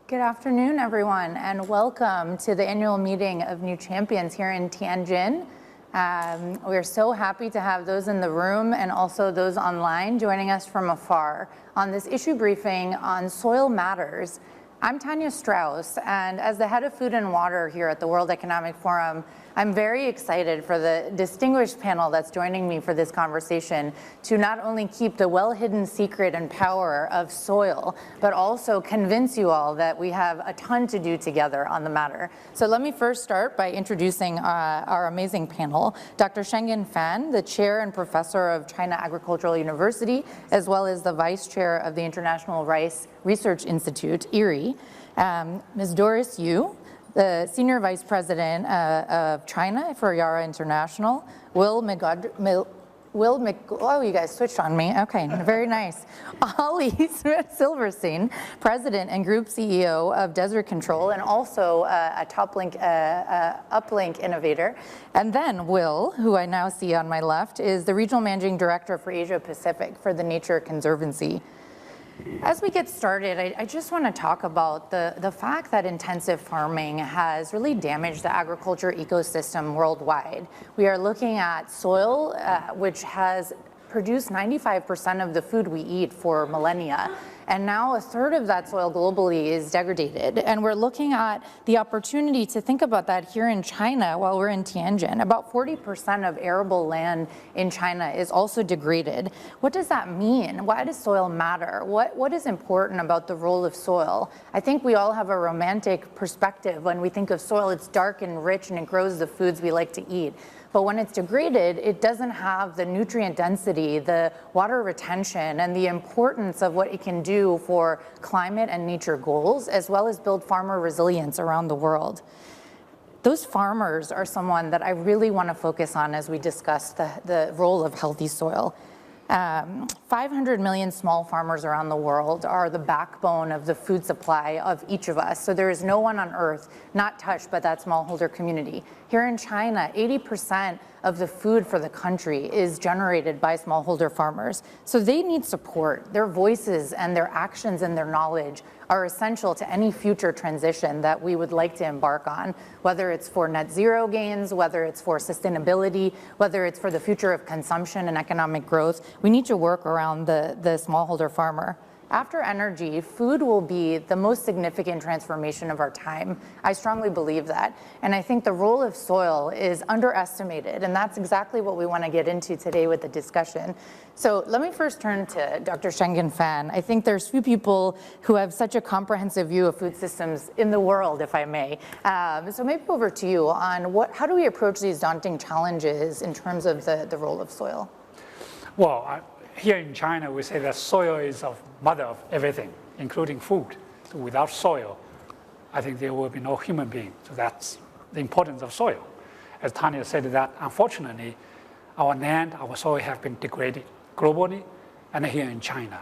Good afternoon, everyone, and welcome to the annual meeting of New Champions here in Tianjin. We're so happy to have those in the room and also those online joining us from afar on this issue briefing on soil matters. I'm Tanya Strauss, and as the head of food and water here at the World Economic Forum, I'm very excited for the distinguished panel that's joining me for this conversation to not only keep the well-hidden secret and power of soil, but also convince you all that we have a ton to do together on the matter. So let me first start by introducing our amazing panel. Dr. Shenggen Fan, the chair and professor of China Agricultural University, as well as the vice chair of the International Rice Research Institute, IRRI. Ms. Doris Yu, the Senior Vice President of China for Yara International, oh, you guys switched on me. Okay, very nice. Ollie Silverstein, President and Group CEO of Desert Control, and also a uplink innovator. And then Will, who I now see on my left, is the Regional Managing Director for Asia Pacific for the Nature Conservancy. As we get started, I just want to talk about the fact that intensive farming has really damaged the agriculture ecosystem worldwide. We are looking at soil, which has produced 95% of the food we eat for millennia. And now a third of that soil globally is degraded. And we're looking at the opportunity to think about that here in China while we're in Tianjin. About 40% of arable land in China is also degraded. What does that mean? Why does soil matter? What is important about the role of soil? I think we all have a romantic perspective when we think of soil. It's dark and rich and it grows the foods we like to eat. But when it's degraded, it doesn't have the nutrient density, the water retention, and the importance of what it can do for climate and nature goals, as well as build farmer resilience around the world. Those farmers are someone that I really want to focus on as we discuss the role of healthy soil. 500 million small farmers around the world are the backbone of the food supply of each of us. So there is no one on earth not touched by that smallholder community. Here in China, 80% of the food for the country is generated by smallholder farmers. So they need support. Their voices and their actions and their knowledge are essential to any future transition that we would like to embark on, whether it's for net zero gains, whether it's for sustainability, whether it's for the future of consumption and economic growth. We need to work around the smallholder farmer. After energy, food will be the most significant transformation of our time. I strongly believe that. And I think the role of soil is underestimated. And that's exactly what we want to get into today with the discussion. So let me first turn to Dr. Shenggen Fan. I think there's few people who have such a comprehensive view of food systems in the world, if I may. So maybe over to you on how do we approach these daunting challenges in terms of the role of soil? Well, here in China, we say that soil is the mother of everything, including food. So without soil, I think there will be no human being. So that's the importance of soil. As Tanya said, that unfortunately, our land, our soil have been degraded globally and here in China.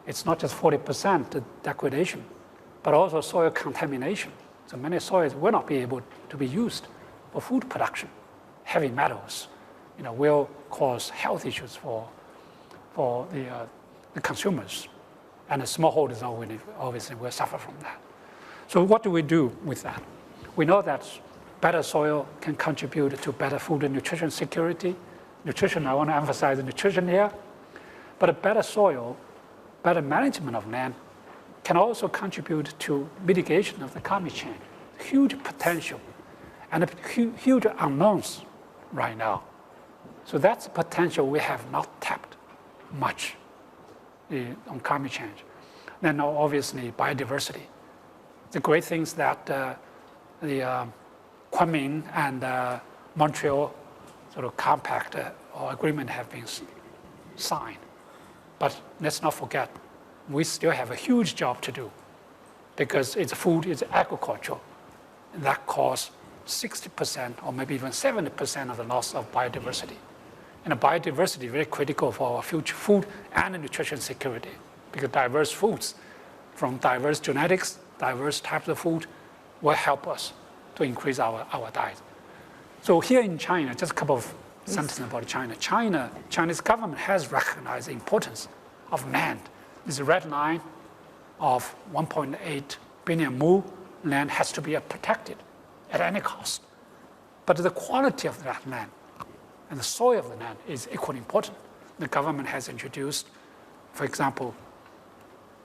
It's not just 40% degradation, but also soil contamination. So many soils will not be able to be used for food production. Heavy metals, will cause health issues for the consumers, and the smallholders obviously will suffer from that. So what do we do with that? We know that better soil can contribute to better food and nutrition security. Nutrition, I want to emphasize the nutrition here, but a better soil, better management of land can also contribute to mitigation of the climate change. Huge potential and huge unknowns right now. So that's a potential we have not tapped much on climate change. Then obviously biodiversity. The great things that the Kunming and Montreal sort of compact or agreement have been signed. But let's not forget, we still have a huge job to do because it's food, it's agriculture, and that causes 60% or maybe even 70% of the loss of biodiversity. And biodiversity is very critical for our future food and nutrition security because diverse foods from diverse genetics, diverse types of food will help us to increase our diet. So here in China, just a couple of sentences about China. Chinese government has recognized the importance of land. This red line of 1.8 billion mu land has to be protected at any cost. But the quality of that land and the soil of the land is equally important. The government has introduced, for example,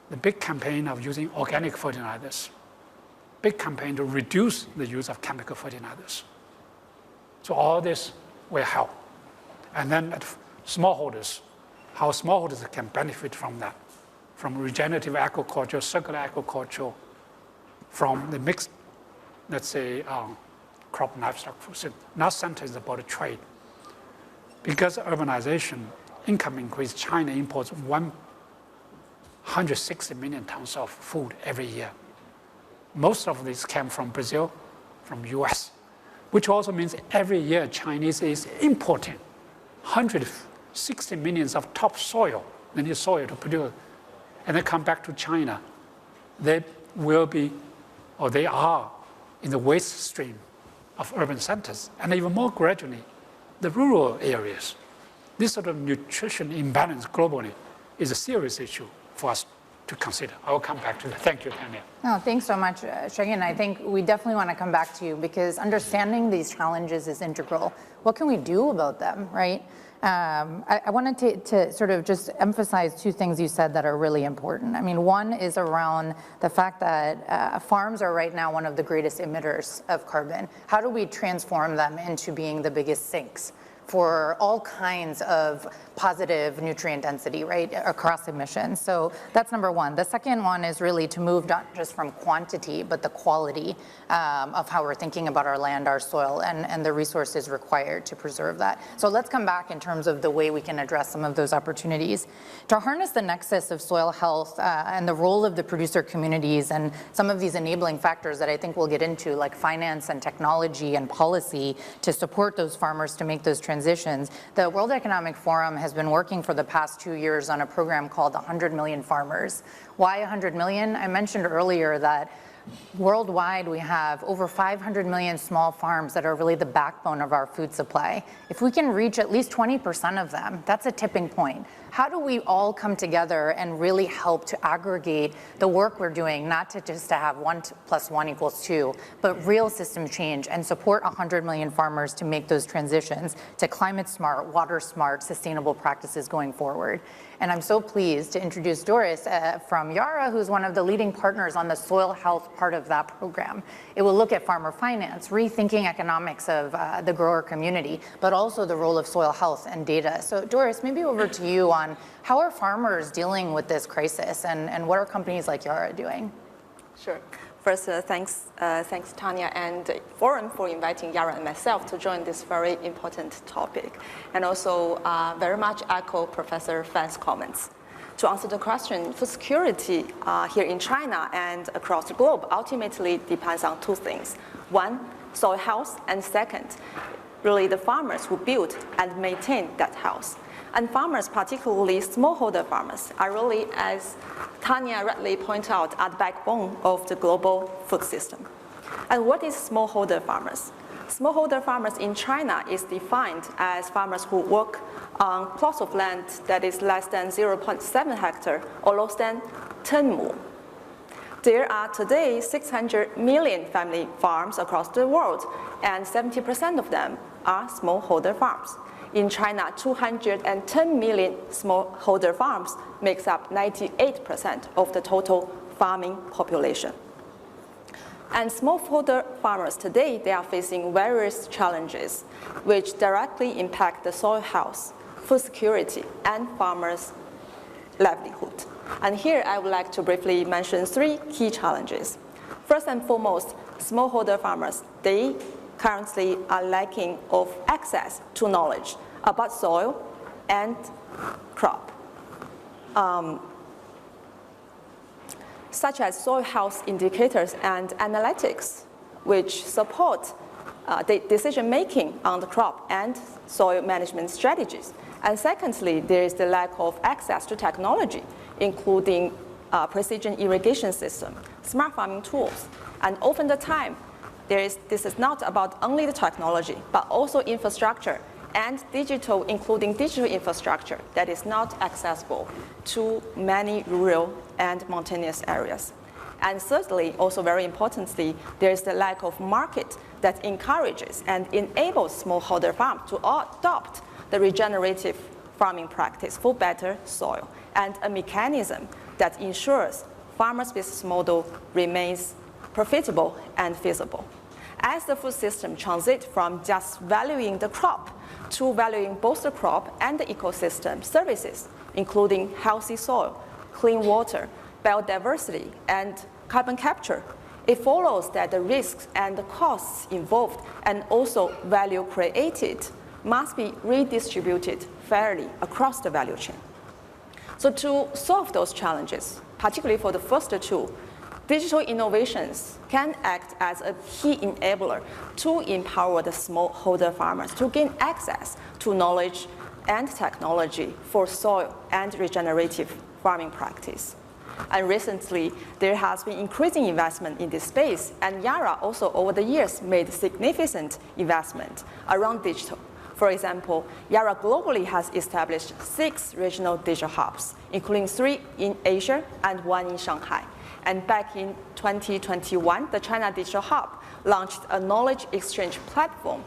the big campaign of using organic fertilizers, big campaign to reduce the use of chemical fertilizers. So all this will help. And then at smallholders, how smallholders can benefit from that, from regenerative agriculture, circular agriculture, from the mixed, let's say, crop and livestock food system. Now center is about trade. Because urbanization, income increase, China imports 160 million tons of food every year. Most of this came from Brazil, from US, which also means every year Chinese is importing 160 millions of topsoil, they need soil to produce, and they come back to China. They will be, or they are, in the waste stream of urban centers, and even more gradually, the rural areas. This sort of nutrition imbalance globally is a serious issue for us to consider. I will come back to that. Thank you, Tanya. No, thanks so much, Shagan. I think we definitely want to come back to you because understanding these challenges is integral. What can we do about them, right? I wanted to sort of just emphasize two things you said that are really important. I mean, one is around the fact that farms are right now one of the greatest emitters of carbon. How do we transform them into being the biggest sinks for all kinds of positive nutrient density, right, across emissions? So that's number one. The second one is really to move not just from quantity, but the quality of how we're thinking about our land, our soil, and the resources required to preserve that. So let's come back in terms of the way we can address some of those opportunities. To harness the nexus of soil health and the role of the producer communities and some of these enabling factors that I think we'll get into, like finance and technology and policy to support those farmers to make those transitions, the World Economic Forum has been working for the past 2 years on a program called 100 Million Farmers. Why 100 million? I mentioned earlier that worldwide we have over 500 million small farms that are really the backbone of our food supply. If we can reach at least 20% of them, that's a tipping point. How do we all come together and really help to aggregate the work we're doing, not to just to have 1 + 1 = 2, but real system change and support 100 million farmers to make those transitions to climate smart, water smart, sustainable practices going forward. And I'm so pleased to introduce Doris from Yara, who's one of the leading partners on the soil health part of that program. It will look at farmer finance, rethinking economics of the grower community, but also the role of soil health and data. So Doris, maybe over to you on how are farmers dealing with this crisis and what are companies like Yara doing? Sure. First, thanks Tanya and Forum for inviting Yara and myself to join this very important topic, and also very much echo Professor Fan's comments. To answer the question, food security here in China and across the globe ultimately depends on two things. One, soil health, and second, really the farmers who build and maintain that health. And farmers, particularly smallholder farmers, are really, as Tanya rightly pointed out, are the backbone of the global food system. And what is smallholder farmers? Smallholder farmers in China is defined as farmers who work on plots of land that is less than 0.7 hectare or less than 10 mu. There are today 600 million family farms across the world, and 70% of them are smallholder farms. In China, 210 million smallholder farms makes up 98% of the total farming population. And smallholder farmers today, they are facing various challenges which directly impact the soil health, food security, and farmers' livelihood. And here I would like to briefly mention 3 key challenges. First and foremost, smallholder farmers, they currently are lacking of access to knowledge about soil and crop, such as soil health indicators and analytics, which support the decision-making on the crop and soil management strategies. And secondly, there is the lack of access to technology, including precision irrigation system, smart farming tools, and often the time, this is not about only the technology, but also infrastructure and digital, including digital infrastructure that is not accessible to many rural and mountainous areas. And thirdly, also very importantly, there is the lack of market that encourages and enables smallholder farms to adopt the regenerative farming practice for better soil, and a mechanism that ensures farmers' business model remains profitable and feasible. As the food system transits from just valuing the crop to valuing both the crop and the ecosystem services, including healthy soil, clean water, biodiversity, and carbon capture, it follows that the risks and the costs involved and also value created must be redistributed fairly across the value chain. So to solve those challenges, particularly for the first two, digital innovations can act as a key enabler to empower the smallholder farmers to gain access to knowledge and technology for soil and regenerative farming practice. And recently, there has been increasing investment in this space, and Yara also over the years made significant investment around digital. For example, Yara globally has established 6 regional digital hubs, including 3 in Asia and 1 in Shanghai. And back in 2021, the China Digital Hub launched a knowledge exchange platform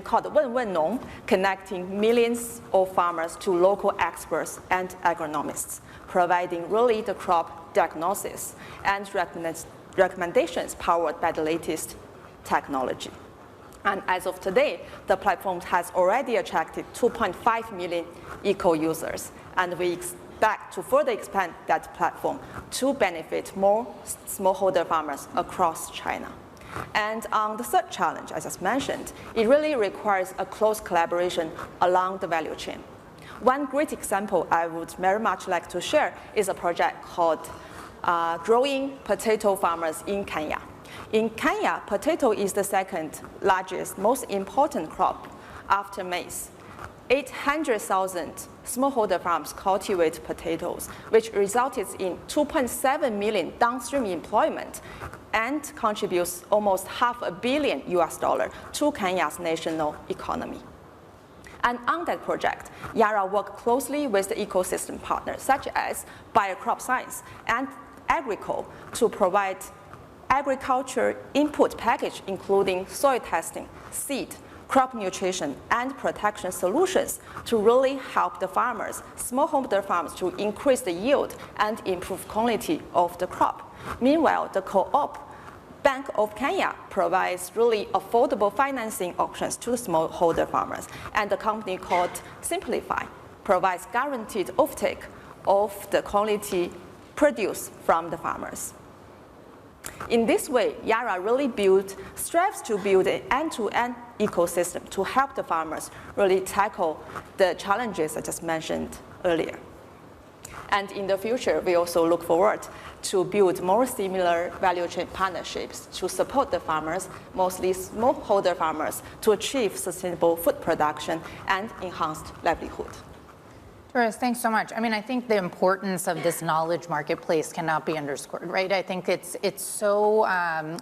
called 问问农, connecting millions of farmers to local experts and agronomists, providing really the crop diagnosis and recommendations powered by the latest technology. And as of today, the platform has already attracted 2.5 million eco-users, and we expect to further expand that platform to benefit more smallholder farmers across China. And on the third challenge, as I just mentioned, it really requires a close collaboration along the value chain. One great example I would very much like to share is a project called Growing Potato Farmers in Kenya. In Kenya, potato is the second largest, most important crop after maize. 800,000 smallholder farms cultivate potatoes, which resulted in 2.7 million downstream employment and contributes almost $500 million to Kenya's national economy. And on that project, Yara worked closely with the ecosystem partners such as Biocrop Science and Agricole to provide agriculture input package, including soil testing, seed, crop nutrition, and protection solutions to really help the farmers, smallholder farms, to increase the yield and improve quality of the crop. Meanwhile, the Co-op Bank of Kenya provides really affordable financing options to the smallholder farmers, and the company called Simplify provides guaranteed offtake of the quality produce from the farmers. In this way, Yara really strives to build an end-to-end ecosystem to help the farmers really tackle the challenges I just mentioned earlier. And in the future, we also look forward to build more similar value chain partnerships to support the farmers, mostly smallholder farmers, to achieve sustainable food production and enhanced livelihood. Doris, thanks so much. I mean, I think the importance of this knowledge marketplace cannot be underscored, right? I think it's so,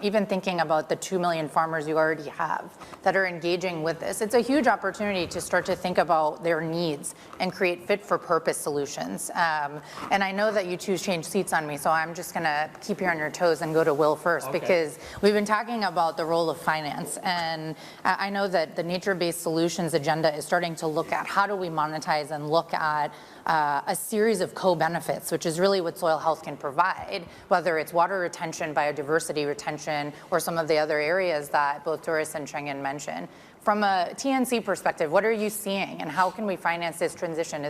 even thinking about the 2 million farmers you already have that are engaging with this, it's a huge opportunity to start to think about their needs and create fit-for-purpose solutions. And I know that you two changed seats on me, so I'm just gonna keep you on your toes and go to Will first, because we've been talking about the role of finance. And I know that the nature-based solutions agenda is starting to look at how do we monetize and look at a series of co-benefits, which is really what soil health can provide, whether it's water retention, biodiversity retention, or some of the other areas that both Doris and Chengyan mentioned. From a TNC perspective, what are you seeing, and how can we finance this transition?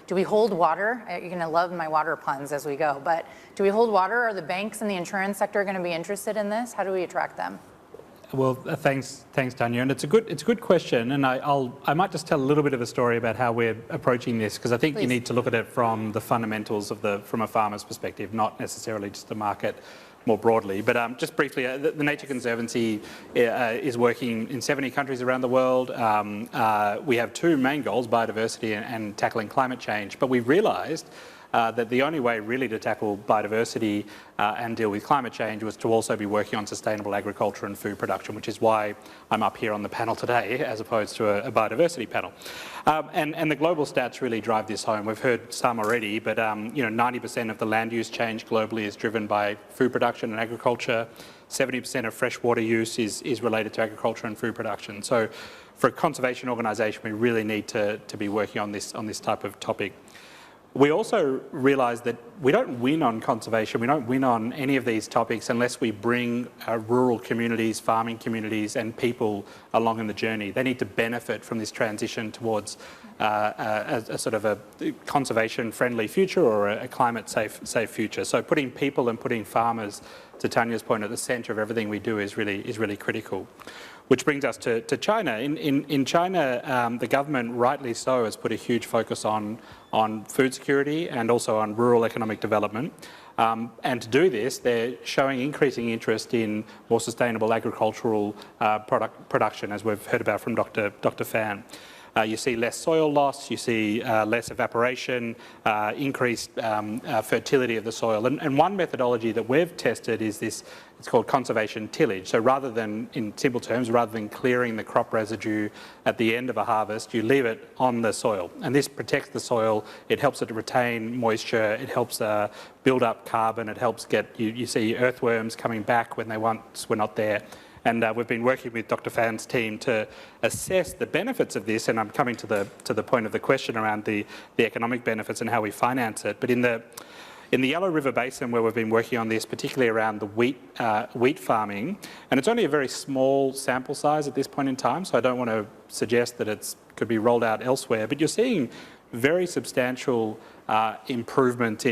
Do we hold water? You're gonna love my water puns as we go, but do we hold water? Are the banks and the insurance sector gonna be interested in this? How do we attract them? Well, thanks, Tanya, and it's a good question, and I might just tell a little bit of a story about how we're approaching this, because I think you need to look at it from the fundamentals from a farmer's perspective, not necessarily just the market more broadly. But just briefly, the Nature Conservancy is working in 70 countries around the world. We have 2 main goals, biodiversity and tackling climate change, but we realised that the only way really to tackle biodiversity and deal with climate change was to also be working on sustainable agriculture and food production, which is why I'm up here on the panel today as opposed to a biodiversity panel. And the global stats really drive this home. We've heard some already, but 90% of the land use change globally is driven by food production and agriculture. 70% of freshwater use is related to agriculture and food production. So for a conservation organisation, we really need to be working on this type of topic. We also realise that we don't win on conservation, we don't win on any of these topics unless we bring rural communities, farming communities and people along in the journey. They need to benefit from this transition towards a sort of a conservation-friendly future or a climate-safe future. So putting people and putting farmers, to Tanya's point, at the centre of everything we do is really critical. Which brings us to China. In China, the government, rightly so, has put a huge focus on food security and also on rural economic development. And to do this, they're showing increasing interest in more sustainable agricultural production, as we've heard about from Dr. Fan. You see less soil loss, you see less evaporation, increased fertility of the soil. And one methodology that we've tested is this, it's called conservation tillage. So rather than, in simple terms, rather than clearing the crop residue at the end of a harvest, you leave it on the soil. And this protects the soil, it helps it to retain moisture, it helps build up carbon, it helps get, you see earthworms coming back when they once were not there. And we've been working with Dr. Fan's team to assess the benefits of this, and I'm coming to the point of the question around the economic benefits and how we finance it. But in the Yellow River Basin, where we've been working on this, particularly around the wheat farming, and it's only a very small sample size at this point in time, so I don't want to suggest that it could be rolled out elsewhere, but you're seeing very substantial improvement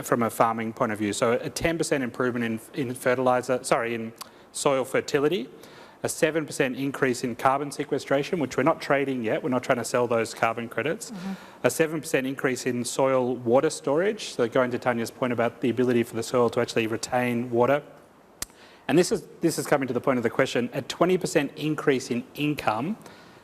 from a farming point of view. So a 10% improvement in soil fertility, a 7% increase in carbon sequestration, which we're not trading yet, we're not trying to sell those carbon credits, a 7% increase in soil water storage, so going to Tanya's point about the ability for the soil to actually retain water. And this is coming to the point of the question, a 20% increase in income,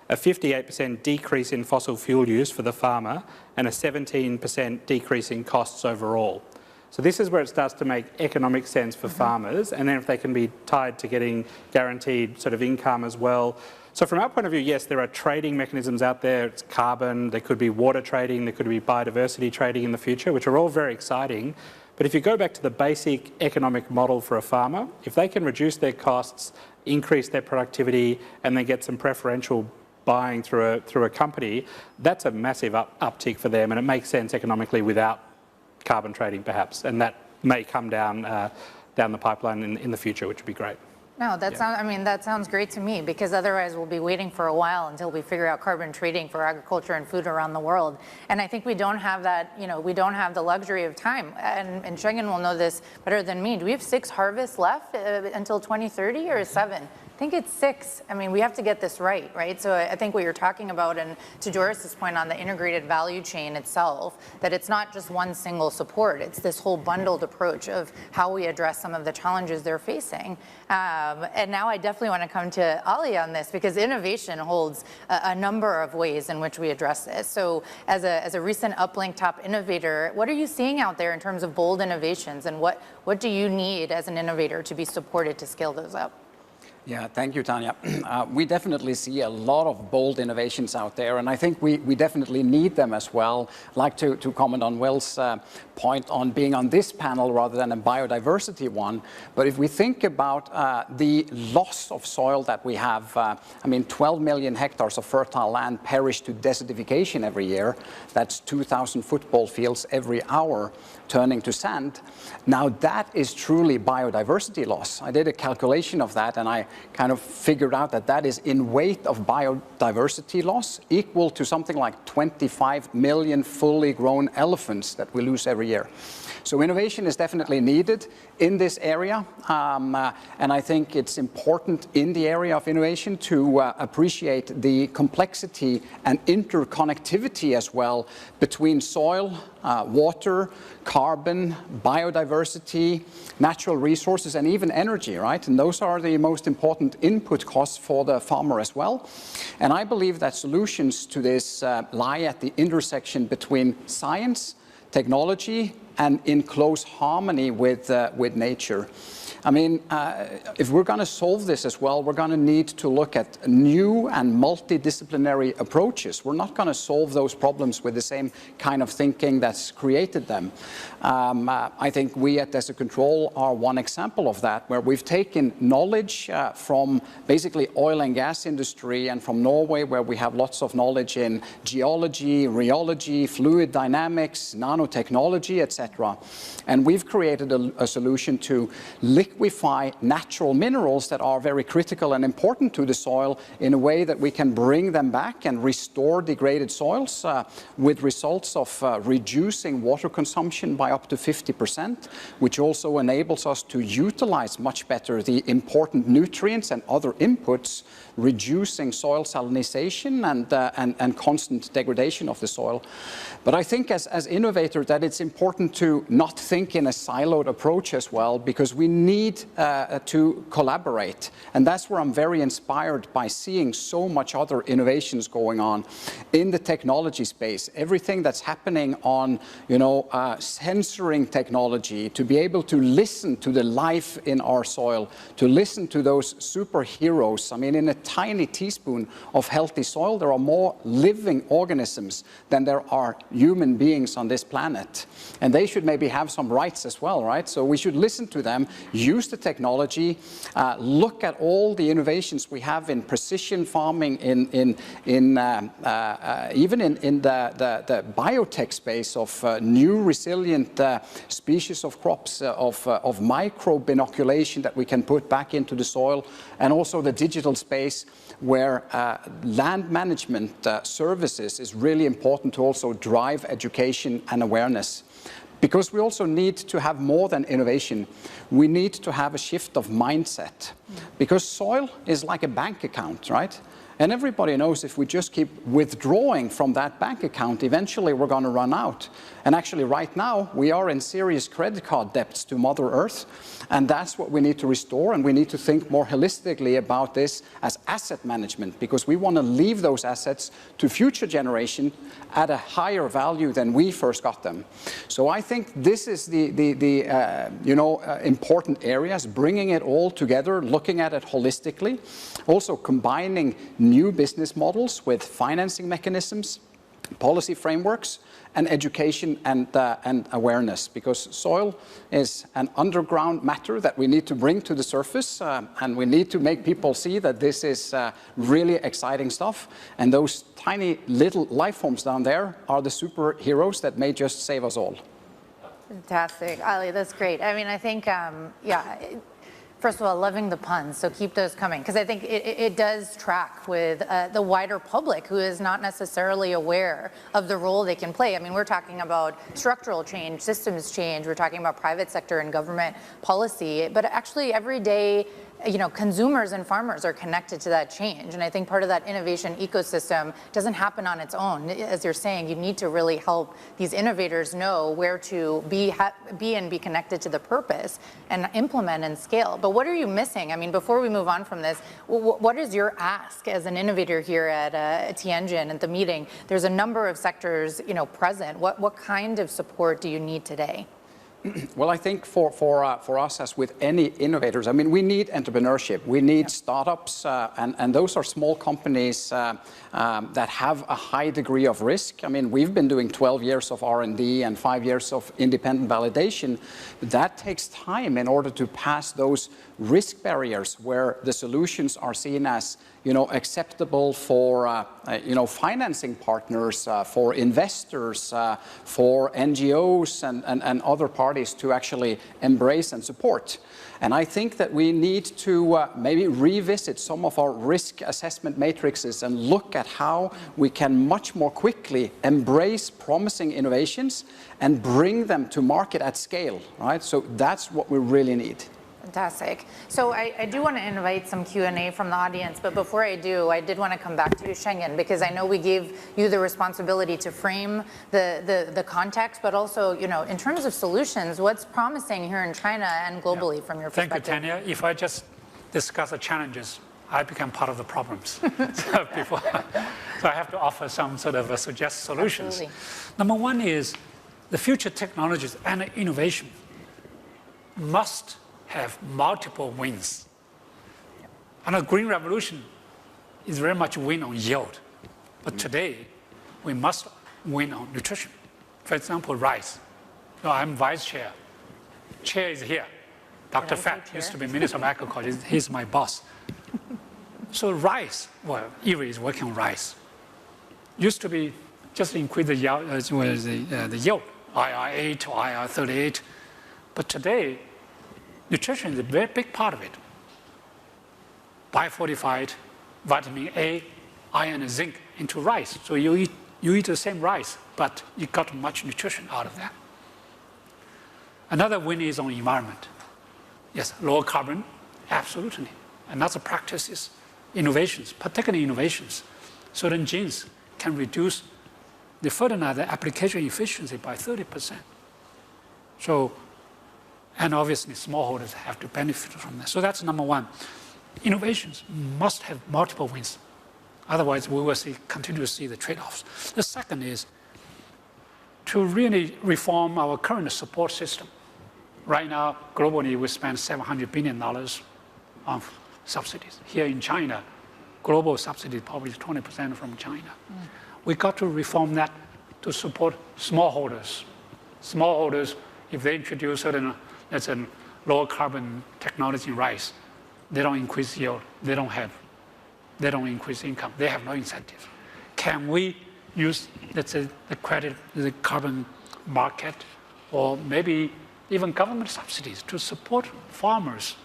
a 58% decrease in fossil fuel use for the farmer, and a 17% decrease in costs overall. So this is where it starts to make economic sense for farmers, and then if they can be tied to getting guaranteed sort of income as well. So from our point of view, yes, there are trading mechanisms out there. It's carbon, there could be water trading, there could be biodiversity trading in the future, which are all very exciting. But if you go back to the basic economic model for a farmer, if they can reduce their costs, increase their productivity, and then get some preferential buying through a company, that's a massive uptick for them, and it makes sense economically without carbon trading perhaps, and that may come down the pipeline in the future, which would be great. No, that sounds great to me, because otherwise we'll be waiting for a while until we figure out carbon trading for agriculture and food around the world. And I think we don't have that, we don't have the luxury of time. And Schengen will know this better than me. Do we have 6 harvests left until 2030 or 7? I think it's 6. I mean, we have to get this right? So I think what you're talking about, and to Doris's point on the integrated value chain itself, that it's not just one single support, it's this whole bundled approach of how we address some of the challenges they're facing. And now I definitely want to come to Ali on this, because innovation holds a number of ways in which we address this. So as a recent Uplink top innovator, what are you seeing out there in terms of bold innovations, and what do you need as an innovator to be supported to scale those up? Yeah, thank you, Tanya. We definitely see a lot of bold innovations out there, and I think we definitely need them as well. I'd like to comment on Will's point on being on this panel rather than a biodiversity one. But if we think about the loss of soil that we have, 12 million hectares of fertile land perish to desertification every year. That's 2,000 football fields every hour turning to sand. Now that is truly biodiversity loss. I did a calculation of that, and I kind of figured out that is in weight of biodiversity loss equal to something like 25 million fully grown elephants that we lose every year. So innovation is definitely needed in this area, and I think it's important in the area of innovation to appreciate the complexity and interconnectivity as well between soil, water, carbon, biodiversity, natural resources, and even energy, right? And those are the most important input costs for the farmer as well. And I believe that solutions to this lie at the intersection between science, technology and in close harmony with nature. I mean, if we're going to solve this as well, we're going to need to look at new and multidisciplinary approaches. We're not going to solve those problems with the same kind of thinking that's created them. I think we at Desert Control are one example of that, where we've taken knowledge from basically oil and gas industry and from Norway, where we have lots of knowledge in geology, rheology, fluid dynamics, nanotechnology, etc. And we've created a solution to liquefy natural minerals that are very critical and important to the soil in a way that we can bring them back and restore degraded soils with results of reducing water consumption by up to 50%, which also enables us to utilize much better the important nutrients and other inputs, reducing soil salinization and constant degradation of the soil. But I think as innovators that it's important to not think in a siloed approach as well, because we need to collaborate. And that's where I'm very inspired by seeing so much other innovations going on in the technology space. Everything that's happening on, sensoring technology, to be able to listen to the life in our soil, to listen to those superheroes. I mean, in a tiny teaspoon of healthy soil, there are more living organisms than there are human beings on this planet. And they should maybe have some rights as well, right? So we should listen to them, use the technology, look at all the innovations we have in precision farming, even in the biotech space of new resilient species of crops, of microbe inoculation that we can put back into the soil, and also the digital space where land management services is really important to also drive education and awareness. Because we also need to have more than innovation. We need to have a shift of mindset. Because soil is like a bank account, right? And everybody knows if we just keep withdrawing from that bank account, eventually we're going to run out. And actually right now, we are in serious credit card debts to Mother Earth. And that's what we need to restore. And we need to think more holistically about this as asset management, because we want to leave those assets to future generations at a higher value than we first got them. So I think this is the important areas, bringing it all together, looking at it holistically, also combining new business models with financing mechanisms, policy frameworks, and education and awareness, because soil is an underground matter that we need to bring to the surface, and we need to make people see that this is really exciting stuff, and those tiny little life forms down there are the superheroes that may just save us all. Fantastic. Ali, that's great. I mean, I think, first of all, loving the puns, so keep those coming, because I think it does track with the wider public who is not necessarily aware of the role they can play. I mean, we're talking about structural change, systems change, we're talking about private sector and government policy, but actually every day, consumers and farmers are connected to that change. And I think part of that innovation ecosystem doesn't happen on its own. As you're saying, you need to really help these innovators know where to be and be connected to the purpose and implement and scale. But what are you missing? I mean, before we move on from this, what is your ask as an innovator here at Tianjin at the meeting? There's a number of sectors, present. What kind of support do you need today? Well, I think for us, as with any innovators, I mean, we need entrepreneurship. We need startups, and those are small companies that have a high degree of risk. I mean, we've been doing 12 years of R&D and 5 years of independent validation. That takes time in order to pass those risk barriers where the solutions are seen as acceptable for financing partners, for investors, for NGOs and other parties to actually embrace and support. And I think that we need to maybe revisit some of our risk assessment matrices and look at how we can much more quickly embrace promising innovations and bring them to market at scale, right? So that's what we really need. Fantastic. So I do want to invite some Q&A from the audience, but before I do, I did want to come back to you, Schengen, because I know we gave you the responsibility to frame the context, but also, in terms of solutions, what's promising here in China and globally from your perspective? Thank you, Tanya. If I just discuss the challenges, I become part of the problems. So I have to offer some sort of suggest solutions. Absolutely. Number one is the future technologies and innovation must have multiple wins. And a green revolution is very much win on yield. But today, we must win on nutrition. For example, rice. No, I'm vice chair. Chair is here. Dr. Fat used to be Minister of Agriculture. He's my boss. So rice, well, Erie is working on rice. Used to be just increase the yield, IR8 or IR38. But today, nutrition is a very big part of it. Biofortified, vitamin A, iron and zinc into rice. So you eat the same rice, but you got much nutrition out of that. Another win is on environment. Yes, lower carbon, absolutely. Another practice is innovations, particularly innovations. Certain genes can reduce the fertilizer application efficiency by 30%. So, and obviously smallholders have to benefit from that. So that's number one. Innovations must have multiple wins. Otherwise, we will continue to see the trade-offs. The second is to really reform our current support system. Right now, globally, we spend $700 billion on subsidies. Here in China, global subsidy probably is 20% from China. We got to reform that to support smallholders. Smallholders, if they introduce certain, let's say, lower carbon technology in rice, they don't increase yield, they don't increase income, they have no incentive. Can we use, let's say, the credit, the carbon market, or maybe even government subsidies to support farmers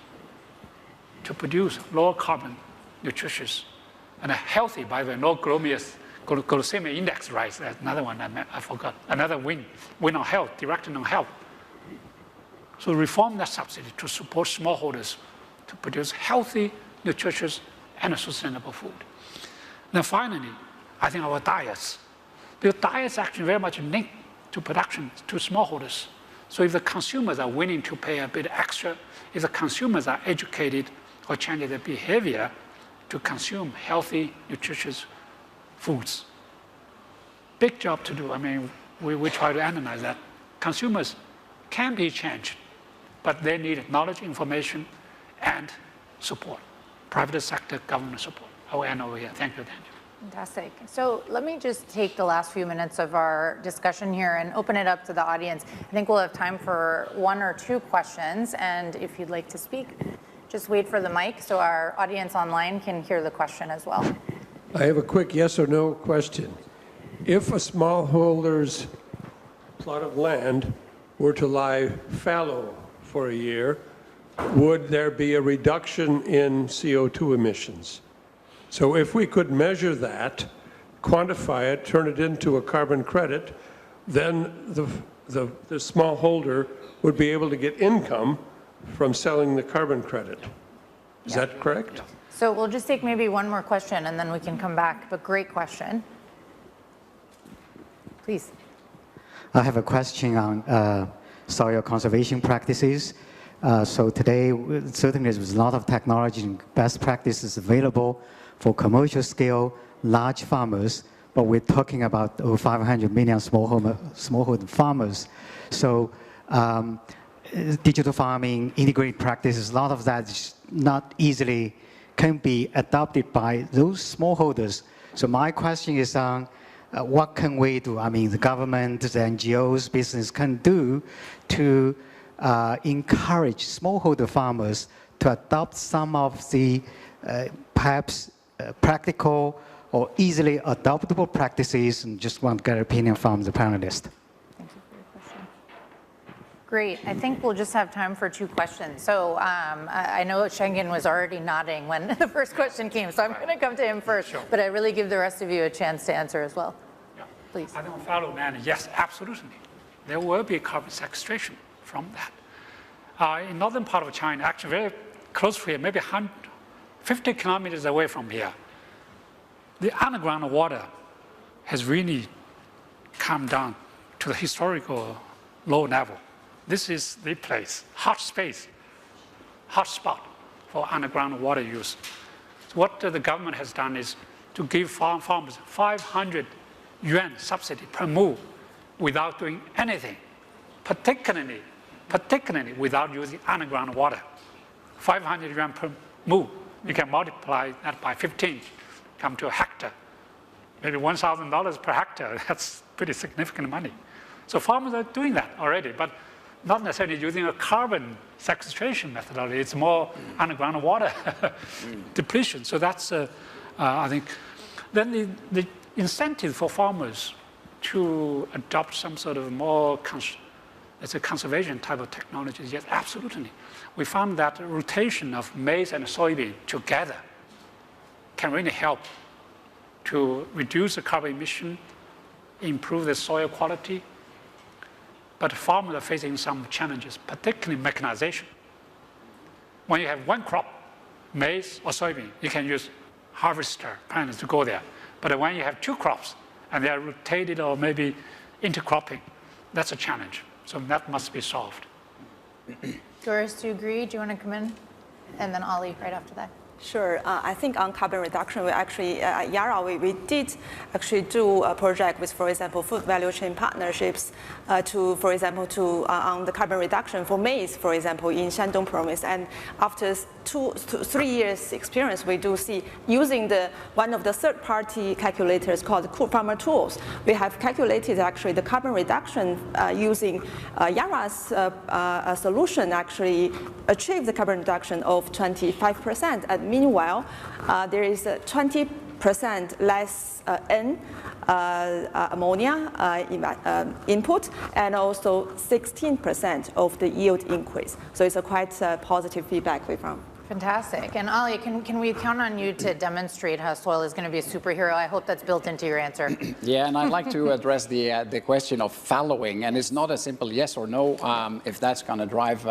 to produce lower carbon, nutritious, and healthy, by the way, no glycemic index rice, that's another one I forgot, another win on health, directed on health. So reform that subsidy to support smallholders to produce healthy, nutritious, and sustainable food. Then finally, I think our diets. Because diets actually very much linked to production, to smallholders. So if the consumers are willing to pay a bit extra, if the consumers are educated or change their behavior to consume healthy, nutritious foods. Big job to do. I mean, we try to analyze that. Consumers can be changed, but they need knowledge, information, and support. Private sector, government support. I will end over here. Thank you, Daniel. Fantastic. So let me just take the last few minutes of our discussion here and open it up to the audience. I think we'll have time for 1 or 2 questions. And if you'd like to speak, just wait for the mic so our audience online can hear the question as well. I have a quick yes or no question. If a smallholder's plot of land were to lie fallow for a year, would there be a reduction in CO2 emissions? So if we could measure that, quantify it, turn it into a carbon credit, then the smallholder would be able to get income from selling the carbon credit. Is that correct? So we'll just take maybe one more question and then we can come back, but great question. Please. I have a question on soil conservation practices. So today, certainly there's a lot of technology and best practices available for commercial scale, large farmers, but we're talking about over 500 million smallholder farmers. So digital farming, integrated practices, a lot of that is not easily can be adopted by those smallholders. So my question is on what can we do? I mean, the government, the NGOs, business can do to encourage smallholder farmers to adopt some of the perhaps practical or easily adoptable practices, and just want to get an opinion from the panelists. Thank you for your question. Great. I think we'll just have time for 2 questions. So I know Schengen was already nodding when the first question came, so I'm going to come to him first. Sure. But I really give the rest of you a chance to answer as well. Yeah. Please. I don't follow that. Yes, absolutely. There will be carbon sequestration from that. In northern part of China, actually very close to here, maybe 50 kilometers away from here, the underground water has really come down to the historical low level. This is the place, hot space, hot spot for underground water use. So what the government has done is to give farmers 500 yuan subsidy per move without doing anything, particularly without using underground water. 500 yuan per mu, you can multiply that by 15, come to a hectare. Maybe $1,000 per hectare, that's pretty significant money. So farmers are doing that already, but not necessarily using a carbon sequestration methodology. It's more underground water depletion. So that's, I think, then the incentive for farmers to adopt some sort of more it's a conservation type of technology. Yes, absolutely. We found that rotation of maize and soybean together can really help to reduce the carbon emission, improve the soil quality. But farmers are facing some challenges, particularly mechanization. When you have one crop, maize or soybean, you can use harvester plants to go there. But when you have two crops and they are rotated or maybe intercropping, that's a challenge. So that must be solved. Doris, do you agree? Do you want to come in? And then Ali right after that. Sure. I think on carbon reduction, we actually, at Yara, we did actually do a project with, for example, food value chain partnerships to, for example, on the carbon reduction for maize, for example, in Shandong province. And after 3 years experience, we do see using one of the third-party calculators called Cool Farmer Tools, we have calculated actually the carbon reduction using Yara's solution actually achieved the carbon reduction of 25%. And meanwhile, there is a 20% less ammonia input, and also 16% of the yield increase. So it's a quite positive feedback we found. Fantastic. And Ali, can we count on you to demonstrate how soil is going to be a superhero? I hope that's built into your answer. Yeah, and I'd like to address the question of fallowing, and it's not a simple yes or no if that's going to drive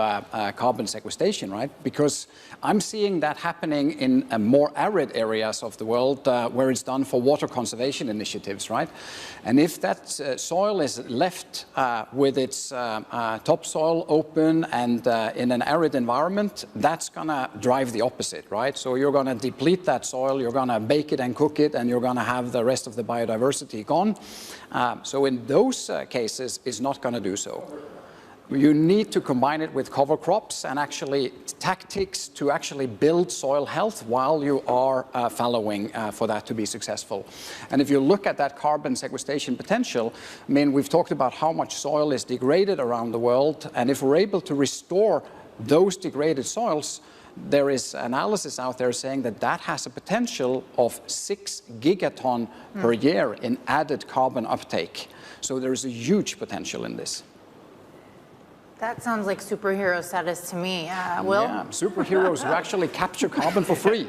carbon sequestration, right? Because I'm seeing that happening in more arid areas of the world where it's done for water conservation initiatives, right? And if that soil is left with its topsoil open and in an arid environment, that's going to drive the opposite, right? So you're going to deplete that soil, you're going to bake it and cook it, and you're going to have the rest of the biodiversity gone. So in those cases, it's not going to do so. You need to combine it with cover crops and actually tactics to actually build soil health while you are fallowing for that to be successful. And if you look at that carbon sequestration potential, I mean, we've talked about how much soil is degraded around the world, and if we're able to restore those degraded soils, there is analysis out there saying that that has a potential of 6 gigaton per year in added carbon uptake. So there is a huge potential in this. That sounds like superhero status to me. Will? Yeah, superheroes who actually capture carbon for free.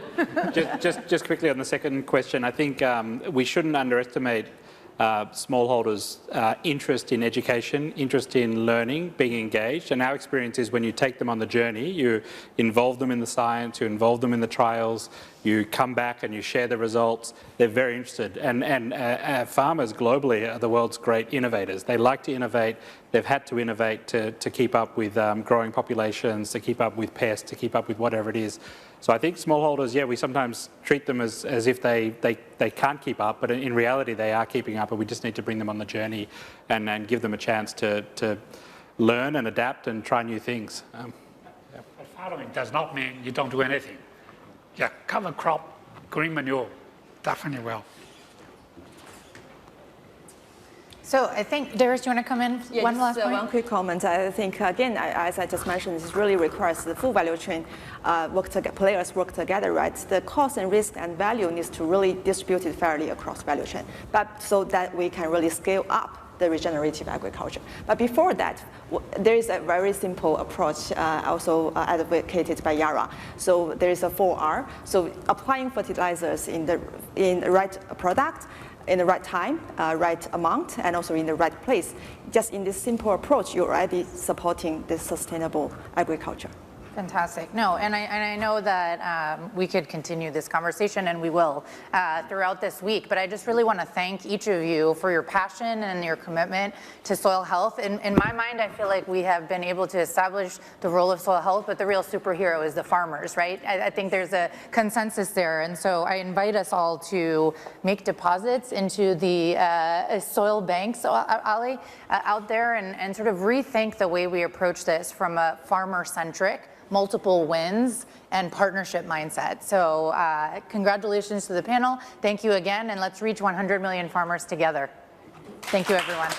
Just quickly on the second question, I think we shouldn't underestimate smallholders' interest in education, interest in learning, being engaged. And our experience is when you take them on the journey, you involve them in the science, you involve them in the trials, you come back and you share the results. They're very interested. And farmers globally are the world's great innovators. They like to innovate. They've had to innovate to keep up with growing populations, to keep up with pests, to keep up with whatever it is. So I think smallholders, yeah, we sometimes treat them as if they can't keep up, but in reality they are keeping up, and we just need to bring them on the journey and give them a chance to learn and adapt and try new things. But following does not mean you don't do anything. Yeah, cover crop, green manure, definitely will. So I think, Doris, do you want to come in? Yeah, one last point? One quick comment. I think, again, as I just mentioned, this really requires the full value chain players work together, right? The cost and risk and value needs to really distribute it fairly across value chain, but so that we can really scale up the regenerative agriculture. But before that, there is a very simple approach also advocated by Yara. So there is a 4R. So applying fertilizers in the right product, in the right time, right amount, and also in the right place. Just in this simple approach, you're already supporting this sustainable agriculture. Fantastic. No, and I know that we could continue this conversation, and we will throughout this week, but I just really want to thank each of you for your passion and your commitment to soil health. In my mind, I feel like we have been able to establish the role of soil health, but the real superhero is the farmers, right? I think there's a consensus there, and so I invite us all to make deposits into the soil banks, Ali, out there, and sort of rethink the way we approach this from a farmer-centric, multiple wins, and partnership mindset. So congratulations to the panel. Thank you again, and let's reach 100 million farmers together. Thank you, everyone.